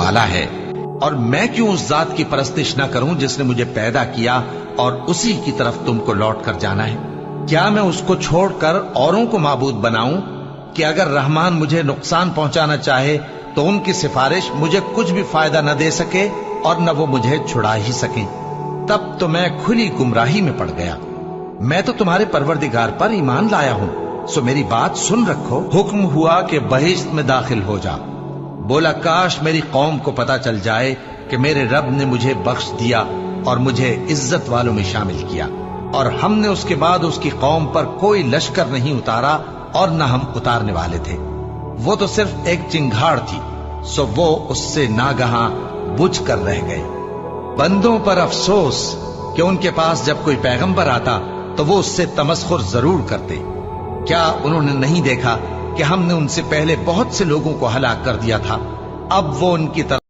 پالا ہے، اور میں کیوں اس ذات کی پرستش نہ کروں جس نے مجھے پیدا کیا اور اسی کی طرف تم کو لوٹ کر جانا ہے؟ کیا میں اس کو چھوڑ کر اوروں کو معبود بناؤں کہ اگر رحمان مجھے نقصان پہنچانا چاہے تو ان کی سفارش مجھے کچھ بھی فائدہ نہ دے سکے اور نہ وہ مجھے چھڑا ہی سکیں؟ تب تو میں کھلی گمراہی میں پڑ گیا۔ میں تو تمہارے پروردگار پر ایمان لایا ہوں، سو میری بات سن رکھو۔ حکم ہوا کہ بہشت میں داخل ہو جا۔ بولا کاش میری قوم کو پتا چل جائے کہ میرے رب نے مجھے بخش دیا اور مجھے عزت والوں میں شامل کیا، اور ہم نے اس کے بعد اس کی قوم پر کوئی لشکر نہیں اتارا اور نہ ہم اتارنے والے تھے۔ وہ تو صرف ایک چنگھاڑ تھی، سو وہ اس سے ناگہاں بجھ کر رہ گئے۔ بندوں پر افسوس کہ ان کے پاس جب کوئی پیغمبر آتا تو وہ اس سے تمسخر ضرور کرتے۔ کیا انہوں نے نہیں دیکھا کہ ہم نے ان سے پہلے بہت سے لوگوں کو ہلاک کر دیا تھا؟ اب وہ ان کی طرف